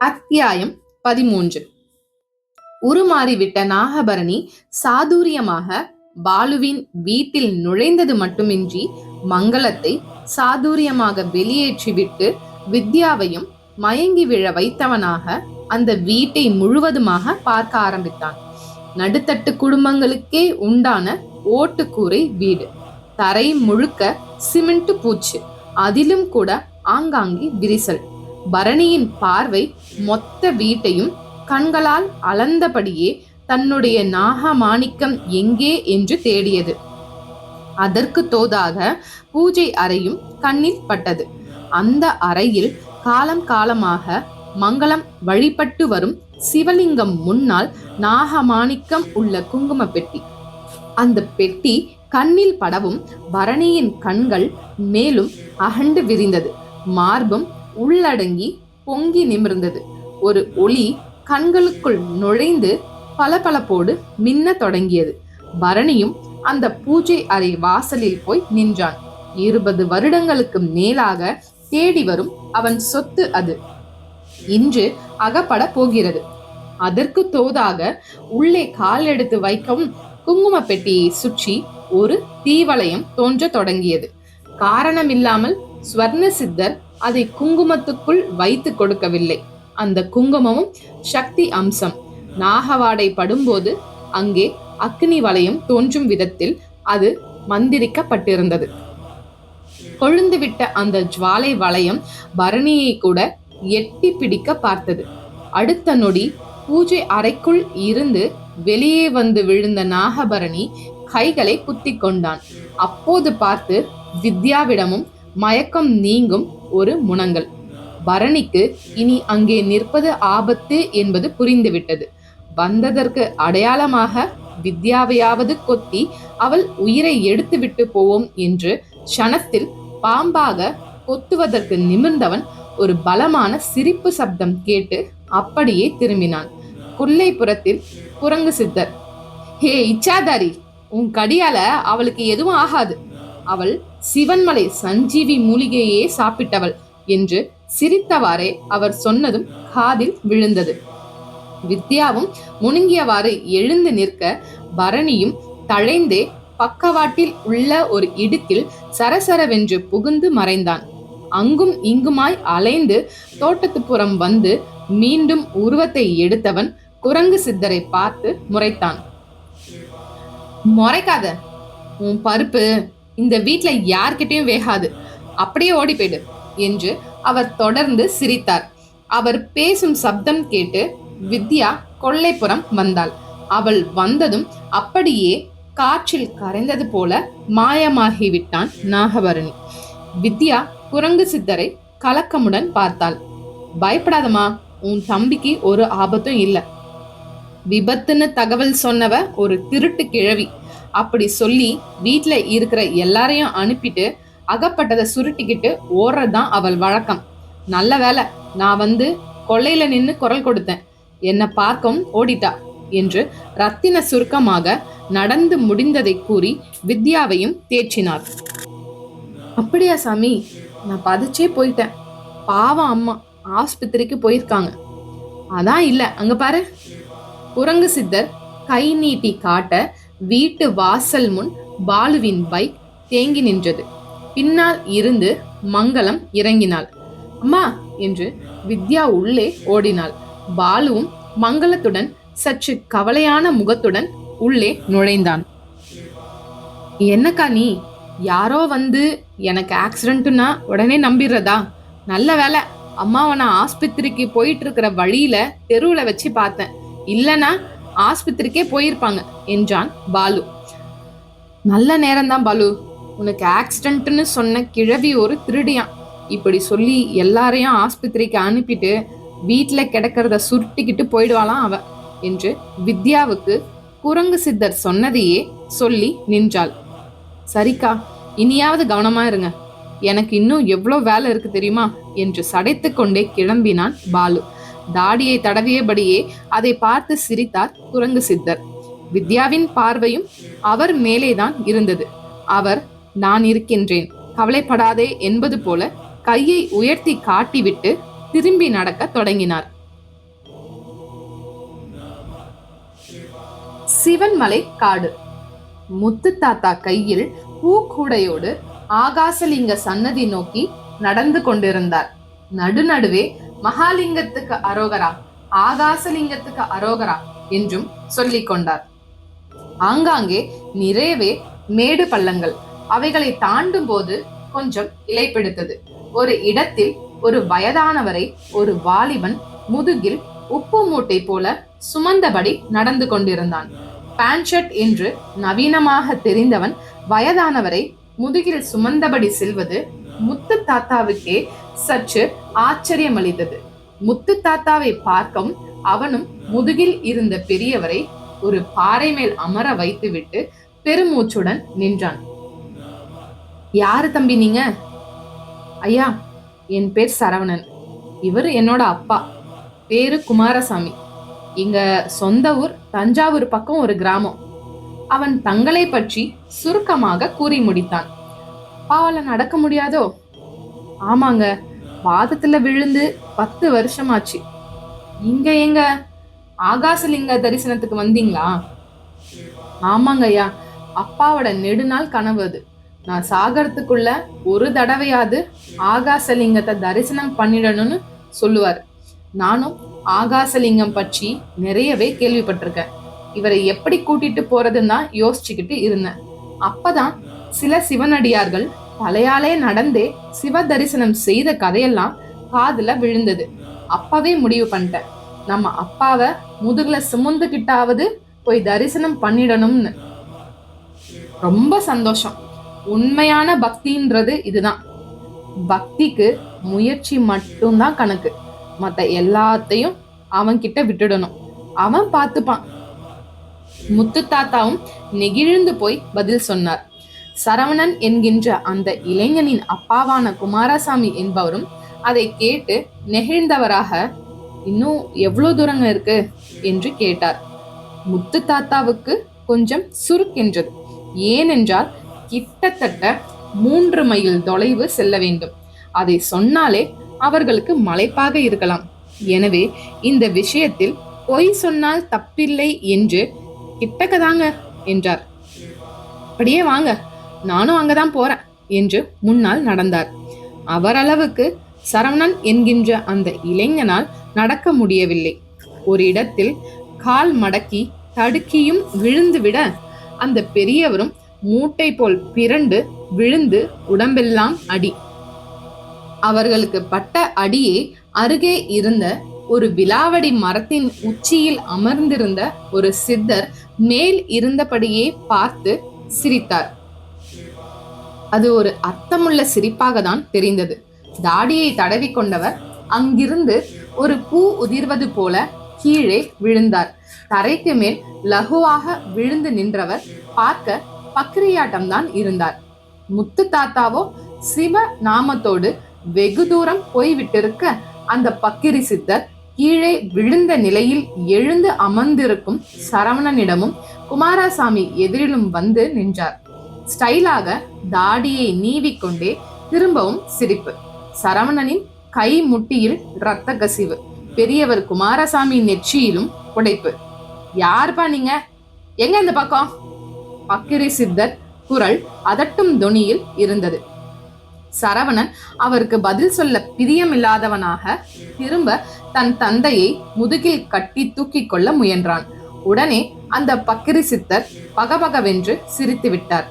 அத்தியாயம் 13. உருமாறிவிட்ட நாகபரணி சாதுரியமாக பாலுவின் வீட்டில் நுழைந்தது மட்டுமின்றி மங்களத்தை சாதுரியமாக வெளியேற்றிவிட்டு வித்யாவையும் மயங்கி விழ வைத்தவனாக அந்த வீட்டை முழுவதுமாக பார்க்க ஆரம்பித்தான். நடுத்தட்டு குடும்பங்களுக்கே உண்டான ஓட்டுக்கூரை வீடு. தரை முழுக்க சிமெண்ட் பூச்சு, அதிலும் கூட ஆங்காங்கே விரிசல். பரணியின் பார்வை மொத்த வீட்டையும் கண்களால் அளந்தபடியே தன்னுடைய நாகமாணிக்கம் எங்கே என்று தேடியது. அதற்கு தோதாக பூஜை அறையும் கண்ணில் பட்டது. அந்த அறையில் காலம் காலமாக மங்களம் வழிபட்டு வரும் சிவலிங்கம் முன்னால் நாகமாணிக்கம் உள்ள குங்கும பெட்டி. அந்த பெட்டி கண்ணில் படவும் பரணியின் கண்கள் மேலும் அகண்டு விரிந்தது. மார்பும் உள்ளடங்கி பொங்கி நிமிர்ந்தது. ஒரு ஒளி கண்களுக்குள் நுழைந்து பளபளப்போடு மின்ன தொடங்கியது. பரணியும் அந்த பூஜை அறை வாசலில் போய் நின்றான். 20 வருடங்களுக்கு மேலாக தேடி வரும் அவன் சொத்து அது இன்று அகப்பட போகிறது. அதற்கு தோதாக உள்ளே கால் எடுத்து வைக்கவும் குங்கும பெட்டியை சுற்றி ஒரு தீவளையம் தோன்ற தொடங்கியது. காரணமில்லாமல் ஸ்வர்ண சித்தர் அதை குங்குமத்துக்குள் வைத்து கொடுக்கவில்லை. அந்த குங்குமமும் சக்தி அம்சம். நாகவாடை படும்போது அங்கே அக்னி வளையம் தோன்றும் விதத்தில் அது மந்திரிக்கப்பட்டிருந்தது. கொழுந்துவிட்ட அந்த ஜுவாலை வளையம் பரணியை கூட எட்டி பிடிக்க பார்த்தது. அடுத்த நொடி பூஜை அறைக்குள் இருந்து வெளியே வந்து விழுந்த நாகபரணி கைகளை குத்தி கொண்டான். அப்போது பார்த்து வித்யாவிடமும் மயக்கம் நீங்கும் ஒரு முனங்கல். பரணிக்கு இனி அங்கே நிற்பது ஆபத்து என்பது புரிந்துவிட்டது. வந்ததற்கு அடையாளமாக வித்யாவையாவது கொத்தி அவள் உயிரை எடுத்துவிட்டு போவோம் என்று க்ஷணத்தில் பாம்பாக கொத்துவதற்கு நிமிர்ந்தவன் ஒரு பலமான சிரிப்பு சப்தம் கேட்டு அப்படியே திரும்பினான். கொல்லைப்புறத்தில் குரங்கு சித்தர், ஹே இச்சாதாரி, உன் கடியால அவளுக்கு எதுவும் ஆகாது. அவள் சிவன்மலை சஞ்சீவி மூலிகையே சாப்பிட்டவள் என்று சிரித்தவாறே அவர் சொன்னதும் காதில் விழுந்தது. வித்யாவும் முணுங்கியவாறு எழுந்து நிற்க பரணியும் தழைந்தே பக்கவாட்டில் உள்ள ஒரு இடுக்கில் சரசரவென்று புகுந்து மறைந்தான். அங்கும் இங்குமாய் அலைந்து தோட்டத்துப்புறம் வந்து மீண்டும் உருவத்தை எடுத்தவன் குரங்கு சித்தரை பார்த்து முறைத்தான். முறைக்காத, உன் பருப்பு இந்த வீட்டுல யார்கிட்டையும் வேகாது, அப்படியே ஓடி போயிடு என்று அவர் தொடர்ந்து சிரித்தார். அவர் பேசும் சப்தம் கேட்டு வித்யா கொல்லைப்புறம் வந்தாள். அவள் வந்ததும் அப்படியே காற்றில் கரைந்தது போல மாயமாகிவிட்டான் நாகபரணி. வித்யா குரங்கு சித்தரை கலக்கமுடன் பார்த்தாள். பயப்படாதமா, உன் தம்பிக்கு ஒரு ஆபத்தும் இல்லை. விபத்துன்னு தகவல் சொன்னவ ஒரு திருட்டு கிழவி. அப்படி சொல்லி வீட்டுல இருக்கிற எல்லாரையும் அனுப்பிட்டு அகப்பட்டதை சுருட்டிக்கிட்டு ஓடுறதுதான் அவள் வழக்கம். நல்ல வேலை, நான் வந்து கொள்ளையில நின்று குரல் கொடுத்தேன், என்னை பார்க்கவும் ஓடிட்டா என்று ரத்தின சுருக்கமாக நடந்து முடிந்ததை கூறி வித்யாவையும் தேற்றினார். அப்படியா சாமி, நான் பதச்சே போயிட்டேன். பாவம் அம்மா ஆஸ்பத்திரிக்கு போயிருக்காங்க. அதான் இல்ல, அங்க பாரு. குரங்கு சித்தர் கை நீட்டி காட்ட வீட்டு வாசல் முன் பாலுவின் பைக் தேங்கி நின்றது. பின்னால் இருந்து மங்களம் இறங்கினாள். அம்மா என்று வித்யா உள்ளே ஓடினாள். பாலுவும் மங்களத்துடன் சற்று கவலையான முகத்துடன் உள்ளே நுழைந்தான். என்னக்கா நீ, யாரோ வந்து எனக்கு ஆக்சிடென்ட்னா உடனே நம்பிடுறதா? நல்ல வேலை, அம்மாவை நான் ஆஸ்பத்திரிக்கு போயிட்டு இருக்கிற வழியில தெருவுல வச்சு பார்த்தேன், இல்லனா ஆஸ்பத்திரிக்கே போயிருப்பாங்க என்றான் பாலு. நல்ல நேரம்தான் பாலு, உனக்கு ஆக்சிடென்ட்னு சொன்ன கிழவி ஒரு திருடியான். இப்படி சொல்லி எல்லாரையும் ஆஸ்பத்திரிக்கு அனுப்பிட்டு வீட்டுல கிடக்கிறத சுருட்டிக்கிட்டு போயிடுவாளாம் அவ என்று வித்யாவுக்கு குரங்கு சித்தர் சொன்னதையே சொல்லி நின்றாள். சரிக்கா, இனியாவது கவனமா இருங்க, எனக்கு இன்னும் எவ்வளோ வேலை இருக்கு தெரியுமா என்று சடைத்து கொண்டே கிளம்பினான் பாலு. தாடியை தடவியபடியே அதை பார்த்து சிரித்தார் குரங்கு சித்தர். வித்யாவின் பார்வையும் அவர் மேலேதான் இருந்தது. அவர், நான் இருக்கின்றேன், கவலைப்படாதே என்பது போல கையை உயர்த்தி காட்டிவிட்டு திரும்பி நடக்க தொடங்கினார். சிவன்மலை காடு. முத்து தாத்தா கையில் பூக்கூடையோடு ஆகாசலிங்க சன்னதி நோக்கி நடந்து கொண்டிருந்தார். நடுநடுவே மகாலிங்கத்துக்கு அரோகரா, ஆகாசலிங்கத்துக்கு அரோகரா என்றும் சொல்லிக் கொண்டார். ஆங்காங்கே நிறையவே மேடு பள்ளங்கள். அவைகளை தாண்டும் போது கொஞ்சம் இலைப்பிடித்தது. ஒரு இடத்தில் ஒரு வயதானவரை ஒரு வாலிபன் முதுகில் உப்பு மூட்டை போல சுமந்தபடி நடந்து கொண்டிருந்தான். பேண்ட் என்று நவீனமாக தெரிந்தவன் வயதானவரை முதுகில் சுமந்தபடி செல்வது முத்து தாத்தாவுக்கே சற்று ஆச்சரியமளித்தது. முத்து தாத்தாவை பார்க்கவும் அவனும் முதுகில் இருந்த பெரியவரை ஒரு பாறை மேல் அமர வைத்துவிட்டு பெருமூச்சுடன் நின்றான். யாரு தம்பி நீங்க? ஐயா, என் பேர் சரவணன். இவர் என்னோட அப்பா, பேரு குமாரசாமி. எங்க சொந்த ஊர் தஞ்சாவூர் பக்கம் ஒரு கிராமம். அவன் தங்களை பற்றி சுருக்கமாக கூறி முடித்தான். அப்பாவால நடக்க முடியாதோ? ஆமாங்க, வாதத்துல விழுந்து 10 வருஷமாச்சு. இங்க எங்க ஆகாசலிங்க தரிசனத்துக்கு வந்தீங்களா? ஆமாங்க ஐயா, அப்பாவோட நெடுநாள் கனவு அது. நான் சாகரத்துக்குள்ள ஒரு தடவையாவது ஆகாசலிங்கத்தை தரிசனம் பண்ணிடணும்னு சொல்லுவார். நானும் ஆகாசலிங்கம் பற்றி நிறையவே கேள்விப்பட்டிருக்கேன். இவரை எப்படி கூட்டிட்டு போறதுன்னு தான் யோசிச்சுக்கிட்டு இருந்தேன். அப்பதான் சில சிவனடியார்கள் தலையாலே நடந்தே சிவ தரிசனம் செய்த கதையெல்லாம் காதுல விழுந்தது. அப்பவே முடிவு பண்ணிட்டேன், நம்ம அப்பாவை முதுகுல சுமந்துகிட்டாவது போய் தரிசனம் பண்ணிடணும்னு. ரொம்ப சந்தோஷம். உண்மையான பக்தின்றது இதுதான். பக்திக்கு முயற்சி மட்டும்தான் கணக்கு. மத்த எல்லாத்தையும் அவன் கிட்ட விட்டுடணும், அவன் பார்த்துப்பான். முத்து தாத்தாவும் நெகிழ்ந்து போய் பதில் சொன்னார். சரவணன் என்கின்ற அந்த இளைஞனின் அப்பாவான குமாரசாமி என்பவரும் அதை கேட்டு நெகிழ்ந்தவராக, இன்னும் எவ்வளவு தூரங்க இருக்கு என்று கேட்டார். முத்து தாத்தாவுக்கு கொஞ்சம் சுருக்கென்றது. ஏனென்றால் கிட்டத்தட்ட 3 மைல் தொலைவு செல்ல வேண்டும். அதை சொன்னாலே அவர்களுக்கு மலைப்பாக இருக்கலாம். எனவே இந்த விஷயத்தில் பொய் சொன்னால் தப்பில்லை என்று கிட்டக்கதாங்க என்றார். அப்படியே வாங்க, நானும் அங்கதான் போறேன் என்று முன்னால் நடந்தார். அவரளவுக்கு சரவணன் என்கின்ற அந்த இளைஞனால் நடக்க முடியவில்லை. ஒரு இடத்தில் கால் மடக்கி தடுக்கியும் விழுந்துவிட அந்த பெரியவரும் மூட்டை போல் பிறண்டு விழுந்து உடம்பெல்லாம் அடி. அவர்களுக்கு பட்ட அடியை அருகே இருந்த ஒரு விலாவடி மரத்தின் உச்சியில் அமர்ந்திருந்த ஒரு சித்தர் மேல் இருந்தபடியே பார்த்து சிரித்தார். அது ஒரு அர்த்தமுள்ள சிரிப்பாக தான் தெரிந்தது. தாடியை தடவி கொண்டவர் அங்கிருந்து ஒரு பூ உதிர்வது போல கீழே விழுந்தார். தரைக்கு மேல் லகுவாக விழுந்து நின்றவர் பார்க்க பக்கிரியாட்டம் தான் இருந்தார். முத்து தாத்தாவோ சிவ நாமத்தோடு வெகு தூரம் போய்விட்டிருக்க அந்த பக்கிரி சித்தர் கீழே விழுந்த நிலையில் எழுந்து அமர்ந்திருக்கும் சரவணனிடமும் குமாரசாமி எதிரிலும் வந்து நின்றார். ஸ்டைலாக தாடியை நீவிக்கொண்டே திரும்பவும் சிரிப்பு. சரவணனின் கை முட்டியில் இரத்த கசிவு. பெரியவர் குமாரசாமி நெற்றியிலும் புடைப்பு. யாருப்பா நீங்க? எங்க இந்த பக்கம்? பக்கிரி சித்தர் குரல் அதட்டும் தொனியில் இருந்தது. சரவணன் அவருக்கு பதில் சொல்ல பிரியமில்லாதவனாக திரும்ப தன் தந்தையை முதுகில் கட்டி தூக்கி கொள்ள முயன்றான். உடனே அந்த பக்கிரி சித்தர் பகபகவென்று சிரித்து விட்டார்.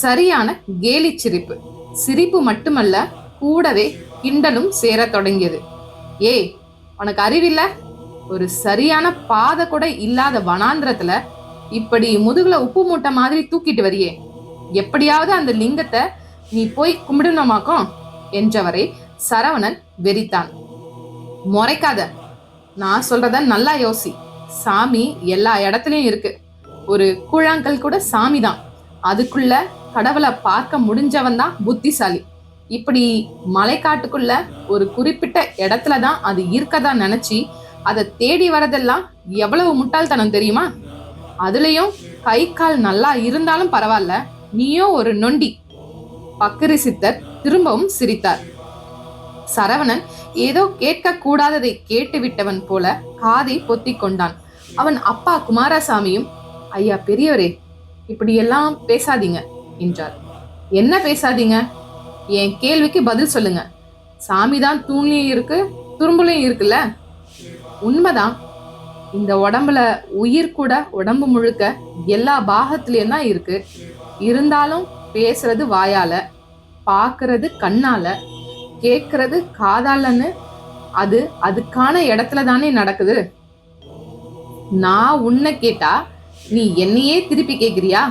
சரியான கேலி சிரிப்பு. சிரிப்பு மட்டுமல்ல, கூடவே கிண்டலும் சேர தொடங்கியது. ஏய், உனக்கு அறிவில்ல? ஒரு சரியான பாத கூட இல்லாத வனாந்திரத்துல இப்படி முதுகுல உப்பு மூட்டை மாதிரி தூக்கிட்டு வரியே, எப்படியாவது அந்த லிங்கத்தை நீ போய் கும்பிடணுமாக்கும் என்றவரை சரவணன் வெறித்தான். முறைக்காத, நான் சொல்றத நல்லா யோசி. சாமி எல்லா இடத்துலயும் இருக்கு. ஒரு கூழாங்கல் கூட சாமி தான். அதுக்குள்ள கடவுளை பார்க்க முடிஞ்சவன் தான் புத்திசாலி. இப்படி மலைக்காட்டுக்குள்ள ஒரு குறிப்பிட்ட இடத்துலதான் அது இருக்கதா நினைச்சு அதை தேடி வரதெல்லாம் எவ்வளவு முட்டாள்தனம் தெரியுமா? அதுலயும் கை கால் நல்லா இருந்தாலும் பரவாயில்ல, நீயோ ஒரு நொண்டி. பக்கிரி சித்தர் திரும்பவும் சிரித்தார். சரவணன் ஏதோ கேட்க கூடாததை கேட்டு விட்டவன் போல காதை பொத்தி கொண்டான். அவன் அப்பா குமாரசாமியும் ஐயா பெரியவரே, இப்படியெல்லாம் பேசாதீங்க என்றார். என்ன பேசாதீங்க? என் கேள்விக்கு பதில் சொல்லுங்க. சாமிதான் தூண்லயும் இருக்கு, துரும்புலையும் இருக்குல்ல. உண்மைதான். இந்த உடம்புல உயிர் கூட உடம்பு முழுக்க எல்லா பாகத்திலயும் தான் இருக்கு. இருந்தாலும் பேசுறது வாயால, பாக்குறது கண்ணால, கேக்குறது காதாலன்னு அது அதுக்கான இடத்துல தானே நடக்குது. நான் உன்னை கேட்டா நீ என்னையே திருப்பி கேக்குறியா?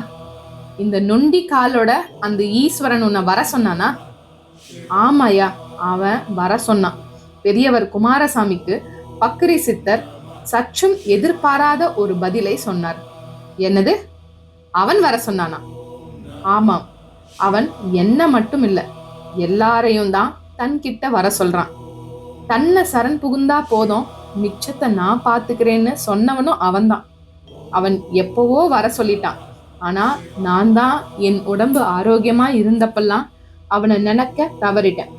இந்த நொண்டி காலோட அந்த ஈஸ்வரன் உன்னை வர சொன்னானா? ஆமாயா, அவன் வர சொன்னான். பெரியவர் குமாரசாமிக்கு பக்கிரி சித்தர் சற்றும் எதிர்பாராத ஒரு பதிலை சொன்னார். என்னது? அவன் வர சொன்னானா? ஆமாம், அவன் என்ன மட்டும் இல்ல, எல்லாரையும் தான் தன்கிட்ட வர சொல்றான். தன்னை சரண் புகுந்தா போதும், மிச்சத்தை நான் பாத்துக்கிறேன்னு சொன்னவனும் அவன்தான். அவன் எப்பவோ வர சொல்லிட்டான். ஆனா நான் தான் என் உடம்பு ஆரோக்கியமா இருந்தப்பெல்லாம் அவனை நினைக்க தவறிட்டேன்.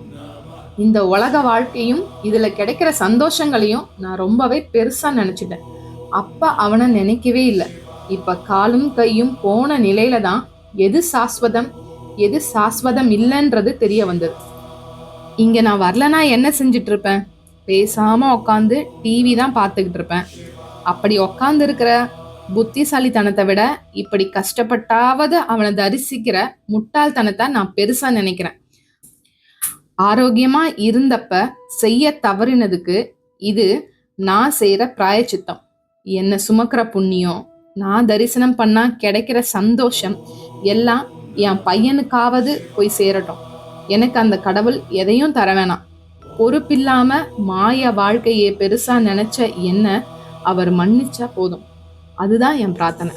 இந்த உலக வாழ்க்கையும் இதுல கிடைக்கிற சந்தோஷங்களையும் நான் ரொம்பவே பெருசா நினைச்சிட்டேன். அப்ப அவனை நினைக்கவே இல்லை. இப்ப காலும் கையும் போன நிலையில தான் எது சாஸ்வதம் எது சாஸ்வதம் இல்லைன்றது தெரிய வந்தது. இங்க நான் வரலனா என்ன செஞ்சிட்டு இருப்பேன்? பேசாம உக்காந்து டிவி தான் பார்த்துக்கிட்டு இருப்பேன். அப்படி உக்காந்து இருக்கிற புத்திசாலித்தனத்தை விட இப்படி கஷ்டப்பட்டாவது அவனை தரிசிக்கிற முட்டாள்தனத்தை நான் பெருசா நினைக்கிறேன். ஆரோக்கியமா இருந்தப்ப செய்ய தவறினதுக்கு இது நான் செய்யற பிராயச்சித்தம். என்ன சுமக்கிற புண்ணியம், நான் தரிசனம் பண்ணா கிடைக்கிற சந்தோஷம் எல்லாம் என் பையனுக்காவது போய் சேரட்டும். எனக்கு அந்த கடவுள் எதையும் தர வேணாம். பொறுப்பில்லாம மாய வாழ்க்கையை பெருசா நினைச்ச என்ன அவர் மன்னிச்சா போதும். அதுதான் என் பிரார்த்தனை.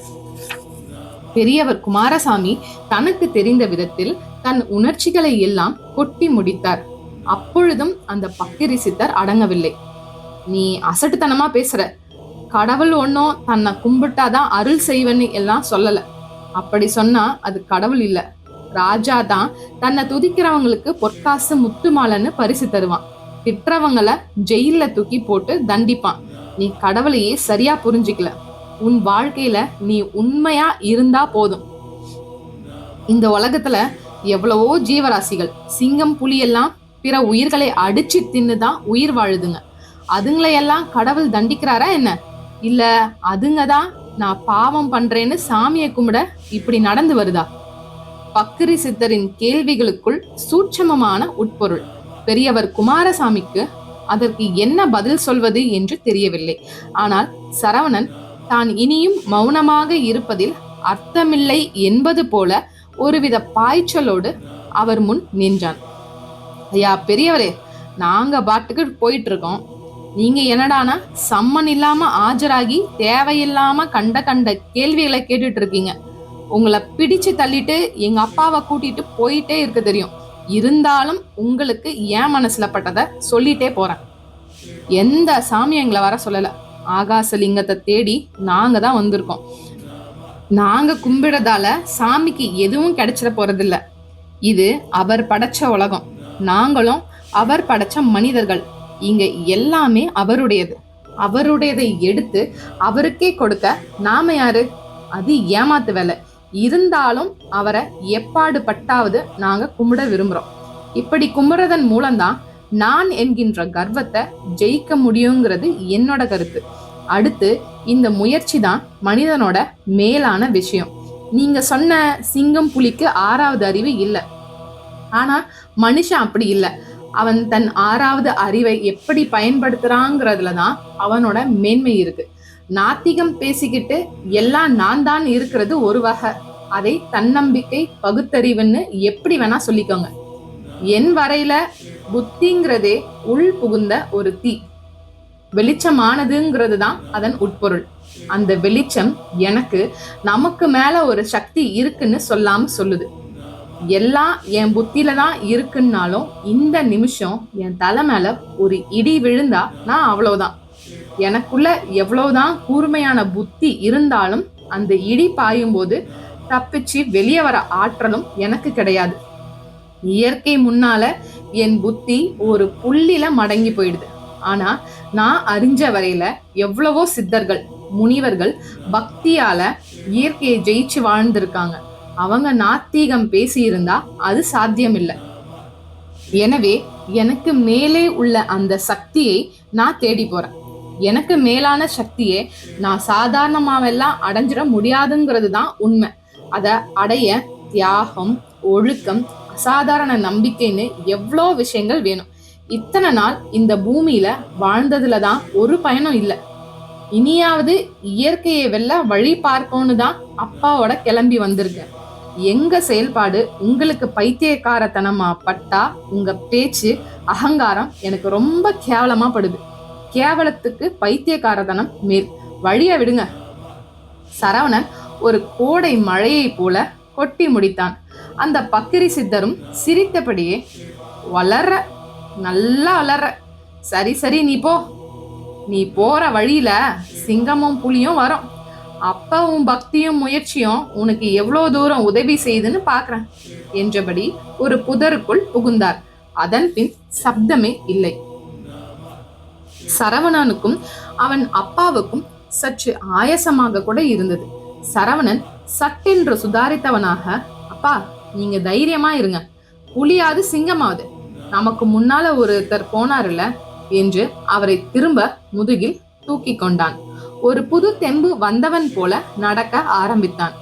பெரியவர் குமாரசாமி தனக்கு தெரிந்த விதத்தில் தன் உணர்ச்சிகளை எல்லாம் கொட்டி முடித்தார். அப்பொழுதும் அந்த பக்கிரி சித்தர் அடங்கவில்லை. நீ அசட்டுத்தனமா பேசுற. கடவுள் ஒன்னும் தன்னை கும்பிட்டாதான் அருள் செய்வன்னு எல்லாம் சொல்லல. அப்படி சொன்னா அது கடவுள் இல்ல, ராஜா தான் தன்னை துதிக்கிறவங்களுக்கு பொற்காசு முத்து மாலைன்னு பரிசு தருவான். திட்டுறவங்களை ஜெயில தூக்கி போட்டு தண்டிப்பான். நீ கடவுளையே சரியா புரிஞ்சுக்கல. உன் வாழ்க்கையில நீ உண்மையா இருந்தா போதும். இந்த உலகத்துல எவ்வளவோ ஜீவராசிகள், சிங்கம் புலி எல்லாம் பிற உயிர்களை அடிச்சு தின்னுதான் உயிர் வாழுதுங்க. அதுங்களையெல்லாம் கடவுள் தண்டிக்கிறாரா என்ன? இல்ல அதுங்க தான் நான் பாவம் பண்றேன்னு சாமியை கும்பிட இப்படி நடந்து வருதா? பக்கிரி சித்தரின் கேள்விகளுக்குள் சூட்சமமான உட்பொருள். பெரியவர் குமாரசாமிக்கு அதற்கு என்ன பதில் சொல்வது என்று தெரியவில்லை. ஆனால் சரவணன் தான் இனியும் மௌனமாக இருப்பதில் அர்த்தமில்லை என்பது போல ஒருவித பாய்ச்சலோடு அவர் முன் நின்றான். ஐயா பெரியவரே, நாங்க பாட்டுக்கு போயிட்டு இருக்கோம். நீங்க என்னடானா சம்மன் இல்லாம ஆஜராகி தேவையில்லாம கண்ட கண்ட கேள்விகளை கேட்டுட்டு இருக்கீங்க. உங்களை பிடிச்சு தள்ளிட்டு எங்க அப்பாவை கூட்டிட்டு போயிட்டே இருக்க தெரியும். இருந்தாலும் உங்களுக்கு ஏன் மனசுல பட்டதை சொல்லிட்டே போறேன். எந்த சாமி எங்களை வர சொல்லல. ஆகாசலிங்கத்தை தேடி நாங்க தான் வந்திருக்கோம். நாங்க கும்பிடுறதால சாமிக்கு எதுவும் கிடைச்சிட போறதில்ல. இது அவர் படைச்ச உலகம். நாங்களும் அவர் படைச்ச மனிதர்கள். இங்க எல்லாமே அவருடையது. அவருடையதை எடுத்து அவருக்கே கொடுக்க நாம யாரு? அது ஏமாத்து வேலை. இருந்தாலும் அவரை எப்பாடு பட்டாவது நாங்க கும்பிட விரும்புறோம். இப்படி கும்பிடுறதன் மூலம்தான் நான் என்கின்ற கர்வத்தை ஜெயிக்க முடியுங்கிறது என்னோட கருத்து. அடுத்து இந்த முயற்சி தான் மனிதனோட மேலான விஷயம். நீங்க சொன்ன சிங்கம் புலிக்கு 6வது அறிவு இல்லை. ஆனா மனுஷன் அப்படி இல்லை. அவன் தன் 6வது அறிவை எப்படி பயன்படுத்துறாங்கிறதுலதான் அவனோட மேன்மை இருக்கு. நாத்திகம் பேசிக்கிட்டு எல்லாம் நான் தான் இருக்கிறது ஒரு வகை. அதை தன்னம்பிக்கை பகுத்தறிவுன்னு எப்படி வேணா சொல்லிக்கோங்க. என் வரையில புத்திங்கிறதே உள் புகுந்த ஒரு தீ. வெளிச்சமானதுங்கிறது தான் அதன் உட்பொருள். அந்த வெளிச்சம் எனக்கு நமக்கு மேல ஒரு சக்தி இருக்குன்னு சொல்லாம சொல்லுது. எல்லாம் என் புத்தியில தான் இருக்குன்னாலும் இந்த நிமிஷம் என் தலை மேல ஒரு இடி விழுந்தா நான் அவ்வளவுதான். எனக்குள்ள எவ்வளவுதான் கூர்மையான புத்தி இருந்தாலும் அந்த இடி பாயும் போது தப்பிச்சு வெளியே வர ஆற்றலும் எனக்கு கிடையாது. இயற்கை முன்னால என் புத்தி ஒரு புள்ளில மடங்கி போயிடுது. ஆனா நான் அறிஞ்ச வரையில எவ்வளவோ சித்தர்கள் முனிவர்கள் பக்தியால இயற்கையை ஜெயிச்சு வாழ்ந்திருக்காங்க. அவங்க நாத்திகம் பேசியிருந்தா அது சாத்தியம் இல்லை. எனவே எனக்கு மேலே உள்ள அந்த சக்தியை நான் தேடி போறேன். எனக்கு மேலான சக்தியை நான் சாதாரணமாவெல்லாம் அடைஞ்சிட முடியாதுங்கிறது தான் உண்மை. அதை அடைய தியாகம், ஒழுக்கம், அசாதாரண நம்பிக்கைன்னு எவ்வளோ விஷயங்கள் வேணும். இத்தனை நாள் இந்த பூமியில வாழ்ந்ததுல தான் ஒரு பயனும் இல்லை. இனியாவது இயற்கையை வெல்ல வழி பார்ப்போன்னு தான் அப்பாவோட கிளம்பி வந்திருக்கேன். எங்க செயல்பாடு உங்களுக்கு பைத்தியக்காரத்தனமா பட்டா உங்க பேச்சு, அகங்காரம் எனக்கு ரொம்ப கேவலமா படுது. கேவலத்துக்கு பைத்தியக்காரத்தனம் மேல். வழிய விடுங்க. சரவணன் ஒரு கோடை மழையை போல கொட்டி முடித்தான். அந்த பக்கிரி சித்தரும் சிரித்தபடியே, வளர்ற, நல்லா வளர்ற, சரி சரி நீ போற வழியில சிங்கமும் புலியும் வரும். அப்பாவும் பக்தியும் முயற்சியும் உனக்கு எவ்வளோ தூரம் உதவி செய்துன்னு பாக்குறேன் என்றபடி ஒரு புதருக்குள் புகுந்தார். அதன் பின் சப்தமே இல்லை. சரவணனுக்கும் அவன் அப்பாவுக்கும் சற்று ஆயசமாக கூட இருந்தது. சரவணன் சட்டென்று சுதாரித்தவனாக, அப்பா நீங்க தைரியமா இருங்க, புலியாவது சிங்கமாவது, நமக்கு முன்னால ஒருத்தர் போனார்ல என்று அவரை திரும்ப முதுகில் தூக்கி கொண்டான். ஒரு புது தெம்பு வந்தவன் போல நடக்க ஆரம்பித்தான்.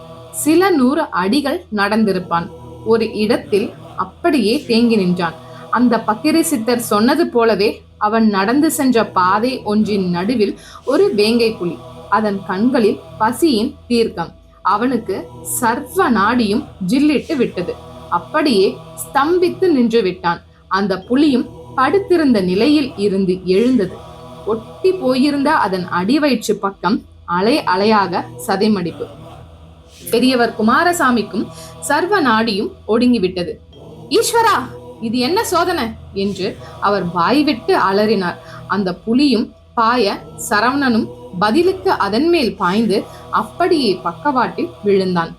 சில 100 அடிகள் நடந்திருப்பான். ஒரு இடத்தில் அப்படியே தேங்கி நின்றான். அந்த பக்கிரி சித்தர் சொன்னது போலவே அவன் நடந்து சென்ற பாதை ஒன்றின் நடுவில் ஒரு வேங்கை புலி. அதன் கண்களில் பசியின் தீர்க்கம். அவனுக்கு சர்வ நாடியும் ஜில்லிட்டு விட்டது. அப்படியே ஸ்தம்பித்து நின்று விட்டான். அந்த புலியும் படுத்திருந்த நிலையில் இருந்து எழுந்தது. ஒட்டி போயிருந்த அதன் அடிவயிற்று பக்கம் அலை அலையாக சதைமடிப்பு. பெரியவர் குமாரசாமிக்கும் சர்வ நாடியும் ஒடுங்கிவிட்டது. ஈஸ்வரா, இது என்ன சோதனை என்று அவர் வாய்விட்டு அலறினார். அந்த புலியும் பாய சரவணனும் பதிலுக்கு அதன் மேல் பாய்ந்து அப்படியே பக்கவாட்டில் விழுந்தான்.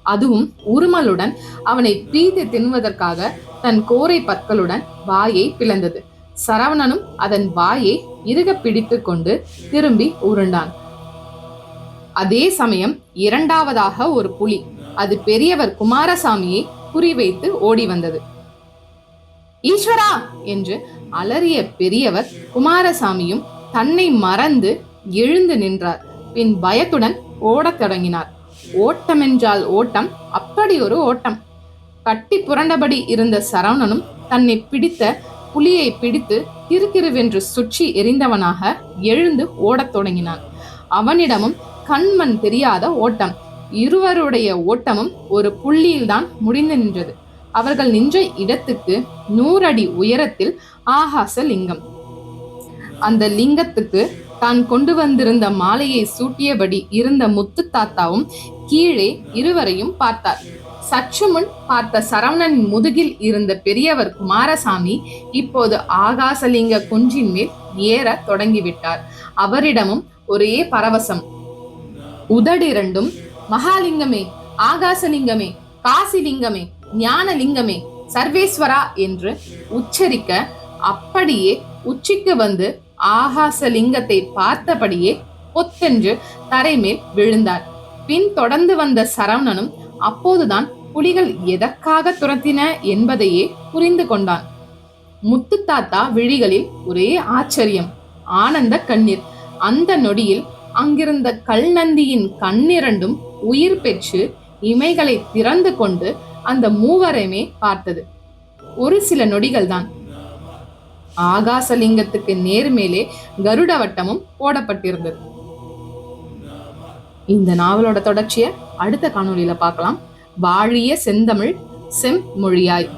அதுவும் உருமலுடன் அவனை பீத்து தின்னுவதற்காக தன் கோரை பற்களுடன் வாயை பிளந்தது. சரவணனும் அதன் வாயை இறுக பிடித்து கொண்டு திரும்பி உருண்டான். அதே சமயம் இரண்டாவதாக ஒரு புலி, அது பெரியவர் குமாரசாமியை குறிவைத்து ஓடி வந்தது. ஈஸ்வரா என்று அலறிய பெரியவர் குமாரசாமியும் தன்னை மறந்து எழுந்து நின்றார். பின் பயத்துடன் ஓடத் தொடங்கினார். ஓட்டமென்றால் ஓட்டம், அப்படி ஒரு ஓட்டம். கட்டி புரண்டபடி இருந்த சரவணனும் தன்னை பிடித்த புலியை பிடித்து கிறுகிறுவென்று சுற்றி எரிந்தவனாக எழுந்து ஓடத் தொடங்கினான். அவனிடமும் கண்மண் தெரியாத ஓட்டம். இருவருடைய ஓட்டமும் ஒரு புள்ளியில்தான் முடிந்து நின்றது. அவர்கள் நின்ற இடத்துக்கு 100 அடி உயரத்தில் ஆகாச லிங்கம். அந்த லிங்கத்துக்கு தான் கொண்டு வந்திருந்த மாலையை சூட்டியபடி இருந்த முத்து தாத்தாவும் கீழே இருவரையும் பார்த்தார். சற்று முன் பார்த்த சரவணனின் முதுகில் இருந்த பெரியவர் குமாரசாமி இப்போது ஆகாசலிங்க குன்றின் மேல் ஏற தொடங்கிவிட்டார். அவரிடமும் ஒரே பரவசம். உதடிரண்டும் மகாலிங்கமே, ஆகாசலிங்கமே, காசிலிங்கமே, ஞானலிங்கமே, சர்வேஸ்வரா என்று உச்சரிக்க அப்படியே உச்சிக்கு வந்து ஆகாசலிங்கத்தை பார்த்தபடியே பொத்தென்று தரைமேல் விழுந்தார். பின் தொடர்ந்து வந்த சரவணனும் அப்போதுதான் புலிகள் எதற்காக துரத்தின என்பதையே புரிந்து கொண்டான். முத்துத்தாத்தா விழிகளில் ஒரே ஆச்சரியம், ஆனந்த கண்ணீர். அந்த நொடியில் அங்கிருந்த கல்நந்தியின் கண்ணிரண்டும் உயிர் பெற்று இமைகளை திறந்து கொண்டு அந்த மூவரையுமே பார்த்தது. ஒரு சில நொடிகள் தான். ஆகாசலிங்கத்துக்கு நேர்மேலே கருட வட்டமும் போடப்பட்டிருந்தது. இந்த நாவலோட தொடர்ச்சியை அடுத்த காணொளியில பார்க்கலாம். வாழிய செந்தமிழ் செம்மொழியாய்.